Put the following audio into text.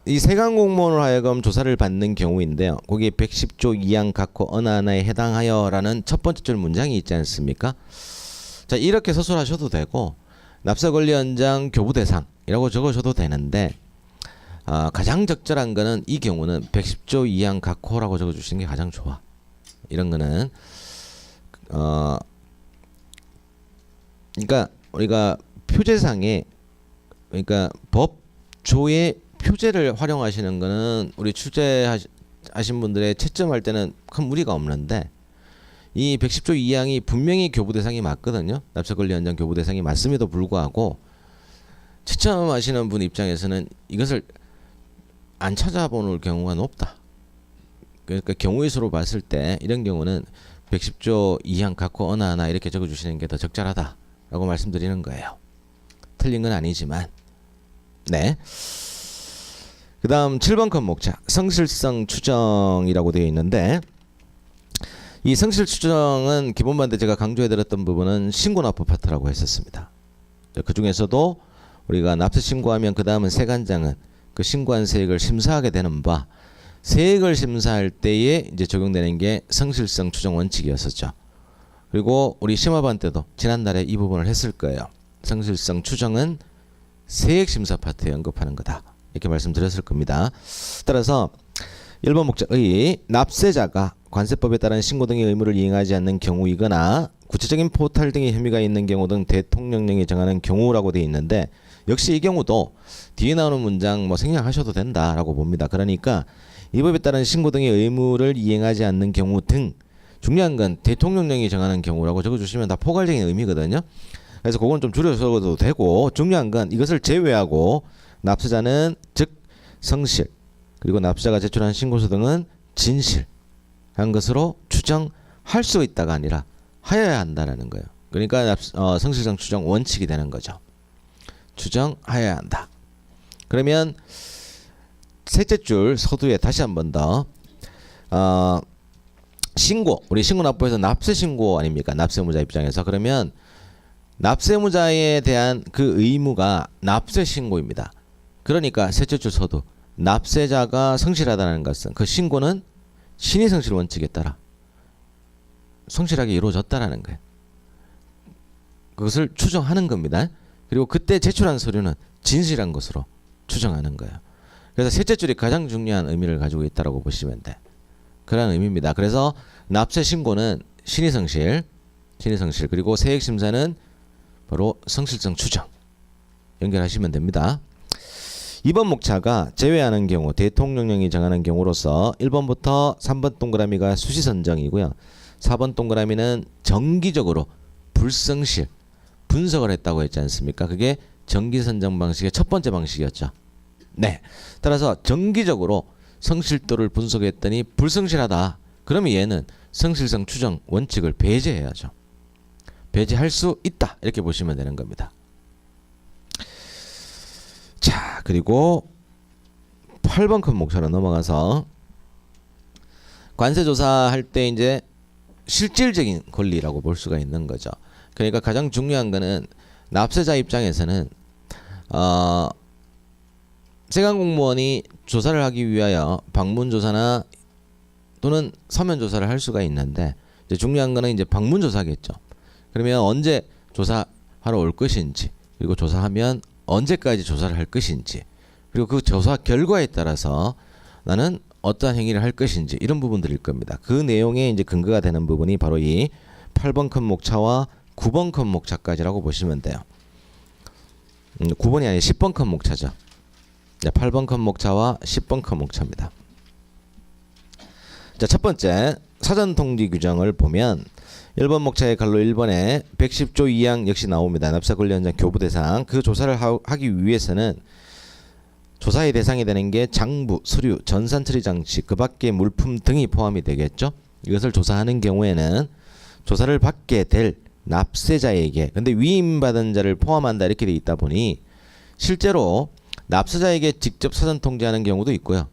이 세관 공무원으로 하여금 조사를 받는 경우인데요. 거기에 110조 2항 각호 어느 하나에 해당하여라는 첫 번째 줄 문장이 있지 않습니까? 자, 이렇게 서술하셔도 되고 납세권리원장 교부 대상이라고 적으셔도 되는데 가장 적절한 거는 이 경우는 110조 2항 각호라고 적어주시는 게 가장 좋아. 이런 거는 그러니까 우리가 표제상에 그러니까 법조의 표제를 활용하시는 거는 우리 취재하신 분들의 채점할 때는 큰 무리가 없는데 이 110조 2항이 분명히 교부 대상이 맞거든요. 납세권리원장 교부 대상이 맞음에도 불구하고 채점하시는 분 입장에서는 이것을 안 찾아보는 경우가 높다. 그러니까 경우의 수로 봤을 때 이런 경우는 110조 2항 각호 어느 하나 이렇게 적어주시는 게 더 적절하다라고 말씀드리는 거예요. 틀린 건 아니지만. 네. 그 다음 7번 컷목차 성실성 추정이라고 되어 있는데 이 성실 추정은 기본반대 제가 강조해드렸던 부분은 신고납부 파트라고 했었습니다. 그 중에서도 우리가 납세 신고하면 그 다음은 세관장은 그 신고한 세액을 심사하게 되는 바 세액을 심사할 때에 이제 적용되는 게 성실성 추정 원칙이었었죠. 그리고 우리 심화반 때도 지난달에 이 부분을 했을 거예요. 성실성 추정은 세액 심사 파트에 언급하는 거다. 이렇게 말씀드렸을 겁니다. 따라서 1번 목적의 납세자가 관세법에 따른 신고 등의 의무를 이행하지 않는 경우이거나 구체적인 포탈 등의 혐의가 있는 경우 등 대통령령이 정하는 경우라고 되어 있는데 역시 이 경우도 뒤에 나오는 문장 뭐 생략하셔도 된다라고 봅니다. 그러니까 이 법에 따른 신고 등의 의무를 이행하지 않는 경우 등 중요한 건 대통령령이 정하는 경우라고 적어주시면 다 포괄적인 의미거든요. 그래서 그건 좀 줄여서 적어도 되고 중요한 건 이것을 제외하고 납세자는 즉 성실 그리고 납세자가 제출한 신고서 등은 진실한 것으로 추정할 수 있다가 아니라 하여야 한다라는 거예요. 그러니까 성실성 추정 원칙이 되는 거죠. 추정하여야 한다. 그러면 셋째 줄 서두에 다시 한 번 더 신고 우리 신고납부에서 납세신고 아닙니까? 납세무자 입장에서 그러면 납세무자에 대한 그 의무가 납세신고입니다. 그러니까 셋째 줄 서두 납세자가 성실하다는 것은 그 신고는 신의성실 원칙에 따라 성실하게 이루어졌다라는 거예요. 그것을 추정하는 겁니다. 그리고 그때 제출한 서류는 진실한 것으로 추정하는 거예요. 그래서 셋째 줄이 가장 중요한 의미를 가지고 있다고 보시면 돼. 그런 의미입니다. 그래서 납세 신고는 신의성실 그리고 세액심사는 바로 성실성 추정 연결하시면 됩니다. 2번 목차가 제외하는 경우 대통령령이 정하는 경우로서 1번부터 3번 동그라미가 수시 선정이고요. 4번 동그라미는 정기적으로 불성실 분석을 했다고 했지 않습니까? 그게 정기 선정 방식의 첫 번째 방식이었죠. 네. 따라서 정기적으로 성실도를 분석했더니 불성실하다. 그러면 얘는 성실성 추정 원칙을 배제해야죠. 배제할 수 있다. 이렇게 보시면 되는 겁니다. 자, 그리고 8번 컷 목차로 넘어가서 관세조사할 때 이제 실질적인 권리라고 볼 수가 있는 거죠. 그러니까 가장 중요한 거는 납세자 입장에서는 세관 공무원이 조사를 하기 위하여 방문 조사나 또는 서면 조사를 할 수가 있는데 이제 중요한 거는 이제 방문 조사겠죠. 그러면 언제 조사하러 올 것인지 그리고 조사하면 언제까지 조사를 할 것인지 그리고 그 조사 결과에 따라서 나는 어떠한 행위를 할 것인지 이런 부분들일 겁니다. 그 내용에 이제 근거가 되는 부분이 바로 이 8번 컷 목차와 9번 컷 목차까지라고 보시면 돼요. 9번이 아니라 10번 컷 목차죠. 8번 컷 목차와 10번 컷 목차입니다. 자, 첫 번째 사전 통지 규정을 보면 1번 목차의 갈로 1번에 110조 2항 역시 나옵니다. 납세권리원장 교부 대상 그 조사를 하기 위해서는 조사의 대상이 되는 게 장부, 서류, 전산처리 장치 그 밖의 물품 등이 포함이 되겠죠. 이것을 조사하는 경우에는 조사를 받게 될 납세자에게 근데 위임받은 자를 포함한다 이렇게 돼 있다 보니 실제로 납세자에게 직접 사전 통지하는 경우도 있고요.